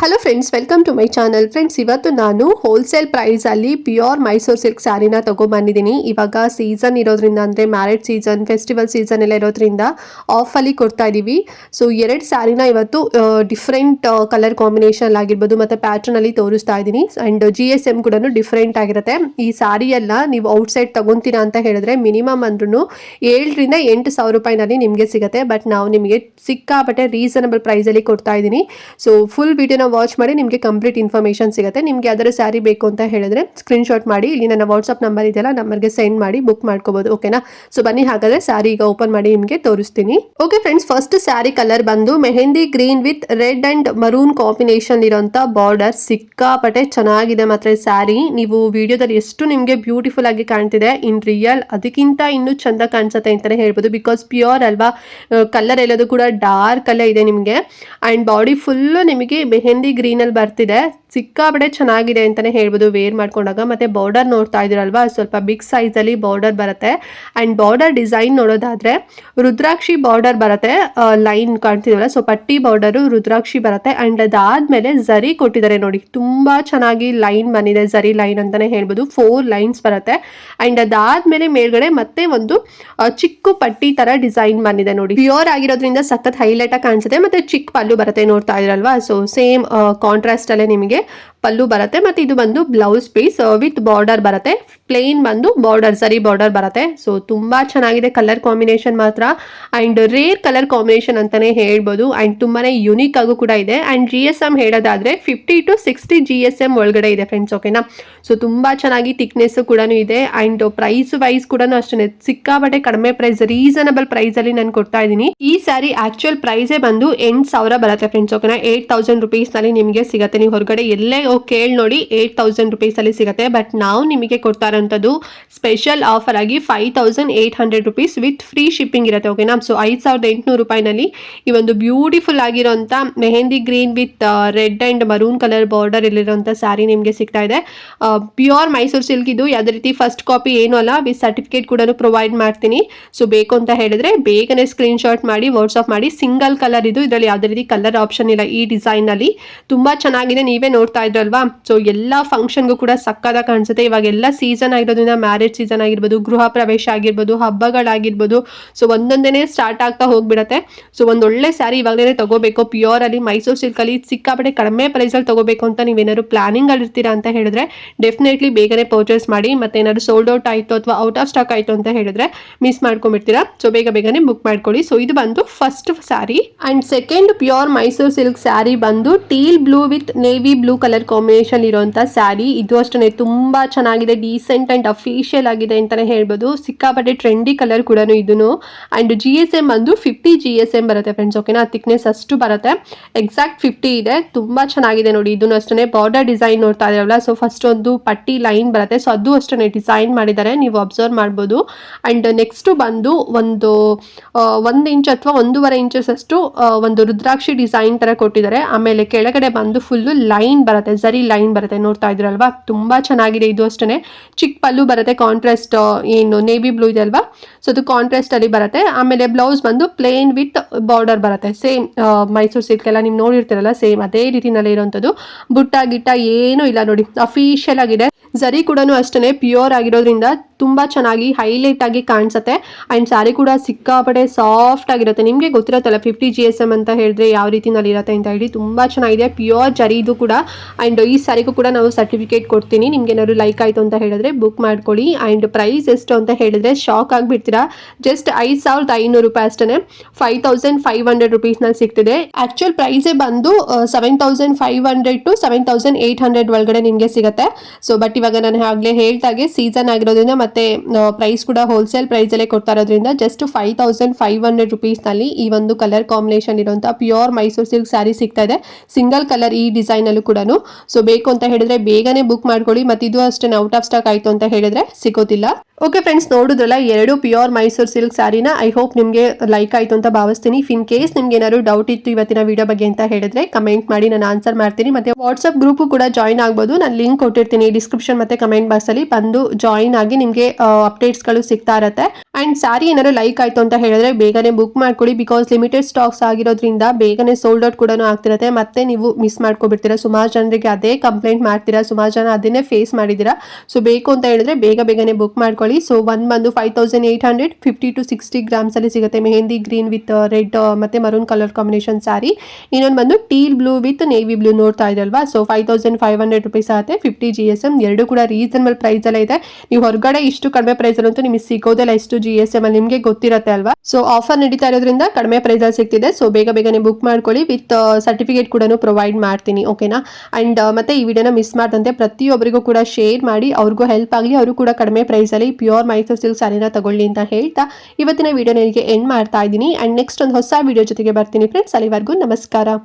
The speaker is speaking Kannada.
Hello friends, welcome to my channel. Friends, ಇವತ್ತು ನಾನು ಹೋಲ್ಸೇಲ್ ಪ್ರೈಸಲ್ಲಿ ಪ್ಯೂರ್ ಮೈಸೂರು ಸಿಲ್ಕ್ ಸ್ಯಾರಿನ ತೊಗೊಂಬಂದಿದ್ದೀನಿ. ಇವಾಗ ಸೀಸನ್ ಇರೋದ್ರಿಂದ, ಅಂದರೆ ಮ್ಯಾರೇಜ್ ಸೀಸನ್, ಫೆಸ್ಟಿವಲ್ ಸೀಸನ್ ಎಲ್ಲ ಇರೋದ್ರಿಂದ ಆಫಲ್ಲಿ ಕೊಡ್ತಾ ಇದ್ದೀವಿ. ಸೊ 2 ಸ್ಯಾರಿನ ಇವತ್ತು ಡಿಫ್ರೆಂಟ್ ಕಲರ್ ಕಾಂಬಿನೇಷನ್ ಆಗಿರ್ಬೋದು ಮತ್ತು ಪ್ಯಾಟ್ರನಲ್ಲಿ ತೋರಿಸ್ತಾ ಇದ್ದೀನಿ. ಆ್ಯಂಡ್ GSM ಕೂಡ ಡಿಫ್ರೆಂಟ್ ಆಗಿರುತ್ತೆ. ಈ ಸ್ಯಾರಿ ಎಲ್ಲ ನೀವು ಔಟ್ಸೈಡ್ ತೊಗೊತೀರಾ ಅಂತ ಹೇಳಿದ್ರೆ ಮಿನಿಮಮ್ ಅಂದ್ರೂ 7,000 ರಿಂದ 8,000 ರೂಪಾಯಿನಲ್ಲಿ ನಿಮಗೆ ಸಿಗುತ್ತೆ. ಬಟ್ ನಾವು ನಿಮಗೆ ಸಿಕ್ಕಾಪಟ್ಟೆ ರೀಸನಬಲ್ ಪ್ರೈಸಲ್ಲಿ ಕೊಡ್ತಾ ಇದ್ದೀನಿ. ಸೊ ಫುಲ್ ವಿಡಿಯೋನ ವಾಚ್ ಮಾಡಿ ನಿಮಗೆ ಕಂಪ್ಲೀಟ್ ಇನ್ಫಾರ್ಮೇಷನ್ ಸಿಗುತ್ತೆ. ನಿಮಗೆ ಅದರ ಸ್ಯಾರಿ ಬೇಕು ಅಂತ ಹೇಳಿದ್ರೆ ಸ್ಕ್ರೀನ್ಶಾಟ್ ಮಾಡಿ ಇಲ್ಲಿ ನನ್ನ ವಾಟ್ಸಪ್ ನಂಬರ್ ಇದೆಯಲ್ಲ, ನಂಬರ್ಗೆ ಸೆಂಡ್ ಮಾಡಿ ಬುಕ್ ಮಾಡ್ಕೋಬಹುದು. ಓಕೆನಾ? ಸೊ ಬನ್ನಿ, ಹಾಗಾದ್ರೆ ಸ್ಯಾರಿ ಈಗ ಓಪನ್ ಮಾಡಿ ನಿಮಗೆ ತೋರಿಸ್ತೀನಿ. Okay friends, first sari colour ಬಂದು mehndi green with red and maroon combination ಇರೋಂಥ ಬಾರ್ಡರ್. ಸಿಕ್ಕಾಪಟ್ಟೆ ಚೆನ್ನಾಗಿದೆ ಮಾತ್ರ ಸ್ಯಾರಿ. ನೀವು ವಿಡಿಯೋದಲ್ಲಿ ಎಷ್ಟು ನಿಮಗೆ ಬ್ಯೂಟಿಫುಲ್ ಆಗಿ ಕಾಣ್ತಿದೆ, ಇನ್ ರಿಯಲ್ ಅದಕ್ಕಿಂತ ಇನ್ನೂ ಚಂದ ಕಾಣಿಸುತ್ತೆ ಅಂತಾನೆ ಹೇಳ್ಬೋದು. ಬಿಕಾಸ್ ಪ್ಯೂರ್ ಅಲ್ವಾ, ಕಲರ್ ಎಲ್ಲದು ಕೂಡ ಡಾರ್ಕ್ ಅಲ್ಲೇ ಇದೆ ನಿಮಗೆ. ಅಂಡ್ ಬಾಡಿ ಫುಲ್ ನಿಮಗೆ ಮೆಹಂದಿ ಗ್ರೀನ್ ಅಲ್ಲಿ ಬರ್ತಿದೆ. ಸಿಕ್ಕಾಪಟ್ಟೆ ಚೆನ್ನಾಗಿದೆ ಅಂತಾನೆ ಹೇಳ್ಬೋದು ವೇರ್ ಮಾಡ್ಕೊಂಡಾಗ. ಮತ್ತೆ ಬಾರ್ಡರ್ ನೋಡ್ತಾ ಇದೀರಲ್ವಾ, ಸ್ವಲ್ಪ ಬಿಗ್ ಸೈಜ್ ಅಲ್ಲಿ ಬಾರ್ಡರ್ ಬರುತ್ತೆ. ಅಂಡ್ ಬಾರ್ಡರ್ ಡಿಸೈನ್ ನೋಡೋದಾದ್ರೆ ರುದ್ರಾಕ್ಷಿ ಬಾರ್ಡರ್ ಬರುತ್ತೆ. ಲೈನ್ ಕಾಣ್ತಿದಲ್ಲ, ಸೊ ಪಟ್ಟಿ ಬಾರ್ಡರ್ ರುದ್ರಾಕ್ಷಿ ಬರುತ್ತೆ. ಅಂಡ್ ಅದಾದ್ಮೇಲೆ ಝರಿ ಕೊಟ್ಟಿದ್ದಾರೆ ನೋಡಿ, ತುಂಬಾ ಚೆನ್ನಾಗಿ ಲೈನ್ ಬಂದಿದೆ. ಝರಿ ಲೈನ್ ಅಂತಾನೆ ಹೇಳ್ಬೋದು. 4 ಲೈನ್ಸ್ ಬರುತ್ತೆ. ಅಂಡ್ ಅದಾದ್ಮೇಲೆ ಮೇಲ್ಗಡೆ ಮತ್ತೆ ಒಂದು ಚಿಕ್ಕ ಪಟ್ಟಿ ತರ ಡಿಸೈನ್ ಬಂದಿದೆ ನೋಡಿ. ಪ್ಯೂರ್ ಆಗಿರೋದ್ರಿಂದ ಸಖತ್ ಹೈಲೈಟ್ ಆಗಿ ಕಾಣಿಸುತ್ತೆ. ಮತ್ತೆ ಚಿಕ್ಕ ಪಲ್ಲು ಬರುತ್ತೆ, ನೋಡ್ತಾ ಇದ್ರಲ್ವಾ. ಸೊ ಸೇಮ್ ಕಾಂಟ್ರಾಸ್ಟ್ ಅಲ್ಲೇ ನಿಮಗೆ ಪಲ್ಲು ಬರುತ್ತೆ. ಮತ್ತೆ ಇದು ಬಂದು ಬ್ಲೌಸ್ ಪೀಸ್ ವಿತ್ ಬಾರ್ಡರ್ ಬರುತ್ತೆ. ಪ್ಲೇನ್ ಬಂದು ಬಾರ್ಡರ್, ಸರಿ ಬಾರ್ಡರ್ ಬರುತ್ತೆ. ಸೊ ತುಂಬಾ ಚೆನ್ನಾಗಿದೆ ಕಲರ್ ಕಾಂಬಿನೇಷನ್ ಮಾತ್ರ. ಅಂಡ್ ರೇರ್ ಕಲರ್ ಕಾಂಬಿನೇಷನ್ ಅಂತಾನೆ ಹೇಳ್ಬೋದು. ಅಂಡ್ ತುಂಬಾನೇ ಯುನೀಕ್ ಆಗು ಕೂಡ ಇದೆ. ಅಂಡ್ GSM ಹೇಳೋದಾದ್ರೆ 50 to 60 GSM ಒಳಗಡೆ ಇದೆ ಫ್ರೆಂಡ್ಸ್. ಓಕೆನಾ? ಸೊ ತುಂಬಾ ಚೆನ್ನಾಗಿ ಥಿಕ್ನೆಸ್ ಕೂಡ ಇದೆ. ಅಂಡ್ ಪ್ರೈಸ್ ವೈಸ್ ಕೂಡ ಅಷ್ಟೇ ಸಿಕ್ಕಾಬಟ್ಟೆ ಕಡಿಮೆ ಪ್ರೈಸ್, ರೀಸನಬಲ್ ಪ್ರೈಸ್ ಅಲ್ಲಿ ನಾನು ಕೊಡ್ತಾ ಇದ್ದೀನಿ. ಈ ಸ್ಯಾರಿ ಆಕ್ಚುಯಲ್ ಪ್ರೈಸೇ ಬಂದು 8,000 ಬರುತ್ತೆ ಫ್ರೆಂಡ್ಸ್. ಓಕೆನಾ? 8,000 ರುಪೀಸ್ ನಲ್ಲಿ ನಿಮಗೆ ಸಿಗುತ್ತೆ. ನೀವು ಹೊರಗಡೆ ಎಲ್ಲೇ ಕೇಳಿ ನೋಡಿ 8,000 ರುಪೀಸ್ ಅಲ್ಲಿ ಸಿಗುತ್ತೆ. ಬಟ್ ನಾವು ನಿಮಗೆ ಕೊಡ್ತಾ ಇರೋಂಥದ್ದು ಸ್ಪೆಷಲ್ ಆಫರ್ ಆಗಿ 5,800 ರುಪೀಸ್ ವಿತ್ ಫ್ರೀ ಶಿಪ್ಪಿಂಗ್ ಇರುತ್ತೆ. ಓಕೆನಾ? ಸೊ 5,800 ರೂಪಾಯಿನಲ್ಲಿ ಈ ಒಂದು ಬ್ಯೂಟಿಫುಲ್ ಆಗಿರೋಂಥ mehndi green with red and maroon colour border ಇಲ್ಲಿರುವಂಥ ಸ್ಯಾರಿ ನಿಮಗೆ ಸಿಗ್ತಾ ಇದೆ. ಪ್ಯೂರ್ ಮೈಸೂರು ಸಿಲ್ಕ್ ಇದು. ಯಾವುದೇ ರೀತಿ ಫಸ್ಟ್ ಕಾಪಿ ಏನೂ ಅಲ್ಲ, ವಿತ್ ಸರ್ಟಿಫಿಕೇಟ್ ಕೂಡ ಪ್ರೊವೈಡ್ ಮಾಡ್ತೀನಿ. ಸೊ ಬೇಕು ಅಂತ ಹೇಳಿದ್ರೆ ಬೇಗನೆ ಸ್ಕ್ರೀನ್ಶಾಟ್ ಮಾಡಿ ವಾಟ್ಸ್ಆಪ್ ಮಾಡಿ. ಸಿಂಗಲ್ ಕಲರ್ ಇದು, ಇದರಲ್ಲಿ ಯಾವುದೇ ರೀತಿ ಕಲರ್ ಆಪ್ಷನ್ ಇಲ್ಲ. ಈ ಡಿಸೈನ್ ಅಲ್ಲಿ ತುಂಬಾ ಚೆನ್ನಾಗಿದೆ, ನೀವೇ ನೋಡ್ತಾ ಇದ್ರಲ್ವಾ. ಸೊ ಎಲ್ಲ ಫಂಕ್ಷನ್ಗೂ ಕೂಡ ಸಕ್ಕತ್ತಾಗಿ ಕಾಣಿಸುತ್ತೆ. ಇವಾಗೆಲ್ಲ ಸೀಸನ್ ಆಗಿರೋದ್ರಿಂದ, ಮ್ಯಾರೇಜ್ ಸೀಸನ್ ಆಗಿರ್ಬೋದು, ಗೃಹ ಪ್ರವೇಶ ಆಗಿರ್ಬೋದು, ಹಬ್ಬಗಳಾಗಿರ್ಬೋದು, ಸೊ ಒಂದೊಂದೇ ಸ್ಟಾರ್ಟ್ ಆಗ್ತಾ ಹೋಗ್ಬಿಡತ್ತೆ. ಸೊ ಒಂದೊಳ್ಳೆ ಸ್ಯಾರಿ ಇವಾಗಲೇ ತಗೋಬೇಕು ಪ್ಯೂರ್ ಅಲ್ಲಿ ಮೈಸೂರು ಸಿಲ್ಕ್ ಅಲ್ಲಿ ಸಿಕ್ಕಾಪಟ್ಟೆ ಕಡಿಮೆ ಪ್ರೈಸ್ ಅಲ್ಲಿ ತಗೋಬೇಕು ಅಂತ ನೀವೇನಾದ್ರು ಪ್ಲಾನಿಂಗ್ ಅಲ್ಲಿ ಇರ್ತೀರಾ ಅಂತ ಹೇಳಿದ್ರೆ ಡೆಫಿನೆಟ್ಲಿ ಬೇಗನೆ ಪರ್ಚೇಸ್ ಮಾಡಿ. ಮತ್ತೆ ಏನಾದ್ರು ಸೋಲ್ಡ್ ಔಟ್ ಆಯ್ತು ಅಥವಾ ಔಟ್ ಆಫ್ ಸ್ಟಾಕ್ ಆಯ್ತು ಅಂತ ಹೇಳಿದ್ರೆ ಮಿಸ್ ಮಾಡ್ಕೊಂಡ್ಬಿಡ್ತೀರಾ. ಸೊ ಬೇಗನೆ ಬುಕ್ ಮಾಡ್ಕೊಳ್ಳಿ. ಸೊ ಇದು ಬಂದು first sari. And second pure Mysuru silk sari ಬಂದು teal blue with navy blue colour combination ಇರುವಂತ ಸ್ಯಾರಿ. ಇದು ಅಷ್ಟೇ ತುಂಬಾ ಚೆನ್ನಾಗಿದೆ, ಡೀಸೆಂಟ್ ಅಂಡ್ ಅಫಿಷಿಯಲ್ ಆಗಿದೆ ಅಂತಾನೆ ಹೇಳ್ಬೋದು. ಸಿಕ್ಕಾಪಟ್ಟೆ ಟ್ರೆಂಡಿ ಕಲರ್ ಕೂಡ ಇದನ್ನು. ಅಂಡ್ GSM ಬಂದು 50 GSM ಬರುತ್ತೆ ಫ್ರೆಂಡ್ಸ್. ಓಕೆನಾ? ಥಿಕ್ನೆಸ್ ಅಷ್ಟು ಬರುತ್ತೆ, ಎಕ್ಸಾಕ್ಟ್ 50 ಇದೆ. ತುಂಬಾ ಚೆನ್ನಾಗಿದೆ ನೋಡಿ. ಇದನ್ನು ಅಷ್ಟೇ ಬಾರ್ಡರ್ ಡಿಸೈನ್ ನೋಡ್ತಾ ಇದಾರಲ್ಲ, ಸೊ ಫಸ್ಟ್ ಒಂದು ಪಟ್ಟಿ ಲೈನ್ ಬರುತ್ತೆ. ಸೊ ಅದು ಅಷ್ಟೇ ಡಿಸೈನ್ ಮಾಡಿದ್ದಾರೆ, ನೀವು ಅಬ್ಸರ್ವ್ ಮಾಡ್ಬೋದು. ಅಂಡ್ ನೆಕ್ಸ್ಟ್ ಬಂದು ಒಂದು 1 ಇಂಚ್ ಅಥವಾ 1.5 ಇಂಚಸ್ ಅಷ್ಟು ಒಂದು ರುದ್ರಾಕ್ಷಿ ಡಿಸೈನ್ ತರ ಕೊಟ್ಟಿದ್ದಾರೆ. ಆಮೇಲೆ ಕೆಳಗಡೆ ಬಂದು ಫುಲ್ ಲೈನ್ ಬರುತ್ತೆ, ಝರಿ ಲೈನ್ ಬರುತ್ತೆ, ನೋಡ್ತಾ ಇದ್ರಲ್ವಾ. ತುಂಬಾ ಚೆನ್ನಾಗಿದೆ. ಇದು ಅಷ್ಟೇ ಚಿಕ್ಕ ಪಲ್ಲು ಬರುತ್ತೆ, ಕಾಂಟ್ರಾಸ್ಟ್ ಏನು ನೇವಿ ಬ್ಲೂ ಇದೆ ಅಲ್ವಾ, ಸೊ ಅದು ಕಾಂಟ್ರಾಸ್ಟ್ ಅಲ್ಲಿ ಬರುತ್ತೆ. ಆಮೇಲೆ ಬ್ಲೌಸ್ ಬಂದು ಪ್ಲೇನ್ ವಿತ್ ಬಾರ್ಡರ್ ಬರುತ್ತೆ. ಸೇಮ್ ಮೈಸೂರು ಸಿಲ್ಕ್ ಎಲ್ಲ ನೀವು ನೋಡಿರ್ತೀರಲ್ಲ, ಸೇಮ್ ಅದೇ ರೀತಿನಲ್ಲಿ ಇರುವಂತದ್ದು. ಬುಟ್ಟ ಗಿಟ್ಟ ಏನೂ ಇಲ್ಲ ನೋಡಿ, ಅಫಿಷಿಯಲ್ ಆಗಿದೆ. ಝರಿ ಕೂಡ ಅಷ್ಟೇ ಪ್ಯೂರ್ ಆಗಿರೋದ್ರಿಂದ ತುಂಬಾ ಚೆನ್ನಾಗಿ ಹೈಲೈಟ್ ಆಗಿ ಕಾಣಿಸುತ್ತೆ. ಅಂಡ್ ಸ್ಯಾರಿ ಕೂಡ ಸಿಕ್ಕಾಪಟ್ಟೆ ಸಾಫ್ಟ್ ಆಗಿರುತ್ತೆ. ನಿಮಗೆ ಗೊತ್ತಿರುತ್ತಲ್ಲ 50 GSM ಅಂತ ಹೇಳಿದ್ರೆ ಯಾವ ರೀತಿನಲ್ಲಿ ಇರುತ್ತೆ ಅಂತ ಹೇಳಿ. ತುಂಬಾ ಚೆನ್ನಾಗಿದೆ, ಪ್ಯೂರ್ ಜರಿ ಇದು ಕೂಡ. ಅಂಡ್ ಈ ಸ್ಯಾರಿಗೂ ಕೂಡ ನಾವು ಸರ್ಟಿಫಿಕೇಟ್ ಕೊಡ್ತೀನಿ. ನಿಮ್ಗೆ ಏನಾದ್ರು ಲೈಕ್ ಆಯ್ತು ಅಂತ ಹೇಳಿದ್ರೆ ಬುಕ್ ಮಾಡ್ಕೊಳ್ಳಿ. ಅಂಡ್ ಪ್ರೈಸ್ ಎಷ್ಟು ಅಂತ ಹೇಳಿದ್ರೆ ಶಾಕ್ ಆಗ್ಬಿಡ್ತೀರಾ. ಜಸ್ಟ್ 5,500 ರೂಪಾಯಿ ಅಷ್ಟೇ, 5,500 ರುಪೀಸ್ ನಲ್ಲಿ ಸಿಗ್ತಿದೆ. ಆಕ್ಚುಯಲ್ ಪ್ರೈಸೇ ಬಂದು 7,500 to 7,800 ಒಳಗಡೆ ನಿಮಗೆ ಸಿಗುತ್ತೆ. ಸೊ ಬಟ್ ಇವಾಗ ನಾನು ಆಗ್ಲೇ ಹೇಳ್ದಾಗೆ ಸೀಸನ್ ಆಗಿರೋದ್ರಿಂದ ಮತ್ತೆ ಪ್ರೈಸ್ ಕೂಡ ಹೋಲ್ಸೇಲ್ ಪ್ರೈಸ್ ಅಲ್ಲೇ ಕೊಡ್ತಾ ಇರೋದ್ರಿಂದ ಜಸ್ಟ್ 5,500 ರುಪೀಸ್ ನಲ್ಲಿ ಈ ಒಂದು ಕಲರ್ ಕಾಂಬಿನೇಷನ್ ಇರುವಂತ ಪ್ಯೂರ್ ಮೈಸೂರು ಸಿಲ್ಕ್ ಸ್ಯಾರಿ ಸಿಗ್ತಾ ಇದೆ. ಸಿಂಗಲ್ ಕಲರ್ ಈ ಡಿಸೈನ್ ಅಲ್ಲೂ ಕೂಡ. ಸೊ ಬೇಕು ಅಂತ ಹೇಳಿದ್ರೆ ಬೇಗನೆ ಬುಕ್ ಮಾಡ್ಕೊಳ್ಳಿ. ಮತ್ತೆ ಇದು ಅಷ್ಟೇ ಔಟ್ ಆಫ್ ಸ್ಟಾಕ್ ಆಯ್ತು ಅಂತ ಹೇಳಿದ್ರೆ ಸಿಗೋದಿಲ್ಲ. ಓಕೆ ಫ್ರೆಂಡ್ಸ್, ನೋಡಿದ್ರಲ್ಲ 2 ಪ್ಯೂರ್ ಮೈಸೂರು ಸಿಲ್ಕ್ ಸ್ಯಾರಿನ. ಐ ಹೋಪ್ ನಿಮಗೆ ಲೈಕ್ ಆಯ್ತು ಅಂತ ಭಾವಿಸ್ತೀನಿ. ಇಫ್ ಇನ್ ಕೇಸ್ ನಿಮ್ಗೆ ಏನಾದ್ರು ಡೌಟ್ ಇತ್ತು ಇವತ್ತಿನ ವಿಡಿಯೋ ಬಗ್ಗೆ ಅಂತ ಹೇಳಿದ್ರೆ ಕಮೆಂಟ್ ಮಾಡಿ, ನಾನು ಆನ್ಸರ್ ಮಾಡ್ತೀನಿ. ಮತ್ತೆ ವಾಟ್ಸ್ಆಪ್ ಗ್ರೂಪ್ ಕೂಡ ಜಾಯ್ನ್ ಆಗ್ಬೋದು. ನಾನು ಲಿಂಕ್ ಕೊಟ್ಟಿರ್ತೀನಿ ಡಿಸ್ಕ್ರಿಪ್ಷನ್ ಡಿಸ್ಕ್ರಿಪ್ಷನ್ ಮತ್ತು ಕಮೆಂಟ್ ಬಾಕ್ಸಲ್ಲಿ ಬಂದು ಜಾಯಿನ್ ಆಗಿ ನಿಮಗೆ ಅಪ್ಡೇಟ್ಸ್ಗಳು ಸಿಗ್ತಾ ಇರುತ್ತೆ. ಆ್ಯಂಡ್ ಸ್ಯಾರಿ ಏನಾದ್ರು ಲೈಕ್ ಆಯಿತು ಅಂತ ಹೇಳಿದ್ರೆ ಬೇಗನೆ ಬುಕ್ ಮಾಡ್ಕೊಳ್ಳಿ. ಬಿಕಾಸ್ ಲಿಮಿಟೆಡ್ ಸ್ಟಾಕ್ಸ್ ಆಗಿರೋದ್ರಿಂದ ಬೇಗನೆ ಸೋಲ್ಡ್ ಔಟ್ ಕೂಡ ಆಗ್ತಿರುತ್ತೆ. ಮತ್ತೆ ನೀವು ಮಿಸ್ ಮಾಡ್ಕೊಬಿಡ್ತೀರಾ. ಸುಮಾರು ಜನರಿಗೆ ಅದೇ ಕಂಪ್ಲೇಂಟ್ ಮಾಡ್ತೀರಾ, ಸುಮಾರು ಜನ ಅದನ್ನೇ ಫೇಸ್ ಮಾಡಿದ್ದೀರಾ. ಸೊ ಬೇಕು ಅಂತ ಹೇಳಿದ್ರೆ ಬೇಗನೆ ಬುಕ್ ಮಾಡ್ಕೊಳ್ಳಿ. ಸೊ ಒಂದು ಬಂದು 5800 50 to 60 ಗ್ರಾಮ್ಸಲ್ಲಿ ಸಿಗುತ್ತೆ. ಮೆಹಂದಿ ಗ್ರೀನ್ ವಿತ್ ರೆಡ್ ಮತ್ತು ಮರೂನ್ ಕಲರ್ ಕಾಂಬಿನೇಷನ್ ಸ್ಯಾರಿ. ಇನ್ನೊಂದು ಬಂದು teal blue with navy blue ನೋಡ್ತಾ ಇರಲ್ವಾ. ಸೊ 5500 ರುಪೀಸ್ ಆಗುತ್ತೆ. 50 GSM ಎರಡು ಕೂಡ ರೀಸನಬಲ್ ಪ್ರೈಸಲ್ಲೇ ಇದೆ. ನೀವು ಹೊರಗಡೆ ಇಷ್ಟು ಕಡಿಮೆ ಪ್ರೈಸಲ್ಲಂತೂ ನಿಮಗೆ ಸಿಗೋದಿಲ್ಲ. ಇಷ್ಟು GSM ಅಲ್ಲಿ ನಿಮಗೆ ಗೊತ್ತಿರುತ್ತೆ ಅಲ್ವಾ. ಸೊ ಆಫರ್ ನಡೀತಾ ಇರೋದ್ರಿಂದ ಕಡಿಮೆ ಪ್ರೈಸಲ್ಲಿ ಸಿಗ್ತಿದೆ. ಸೊ ಬೇಗನೆ ಬುಕ್ ಮಾಡ್ಕೊಳ್ಳಿ. ವಿತ್ ಸರ್ಟಿಫಿಕೇಟ್ ಕೂಡ ಪ್ರೊವೈಡ್ ಮಾಡ್ತೀನಿ, ಓಕೆನಾ. ಅಂಡ್ ಮತ್ತೆ ಈ ವಿಡಿಯೋನ ಮಿಸ್ ಮಾಡದಂತೆ ಪ್ರತಿಯೊಬ್ಬರಿಗೂ ಕೂಡ ಶೇರ್ ಮಾಡಿ, ಅವ್ರಿಗೂ ಹೆಲ್ಪ್ ಆಗಲಿ, ಅವರು ಕೂಡ ಕಡಿಮೆ ಪ್ರೈಸಲ್ಲಿ ಪ್ಯೂರ್ ಮೈಸೂರು ಸಿಲ್ಕ್ ಸ್ಯಾರಿನ ತಗೊಳ್ಳಿ ಅಂತ ಹೇಳ್ತಾ ಇವತ್ತಿನ ವಿಡಿಯೋನ ಇಲ್ಲಿಗೆ ಎಂಡ್ ಮಾಡ್ತಾ ಇದ್ದೀನಿ. ಅಂಡ್ ನೆಕ್ಸ್ಟ್ ಒಂದು ಹೊಸ ವಿಡಿಯೋ ಜೊತೆಗೆ ಬರ್ತೀನಿ ಫ್ರೆಂಡ್ಸ್. ಅಲ್ಲಿವರೆಗೂ ನಮಸ್ಕಾರ.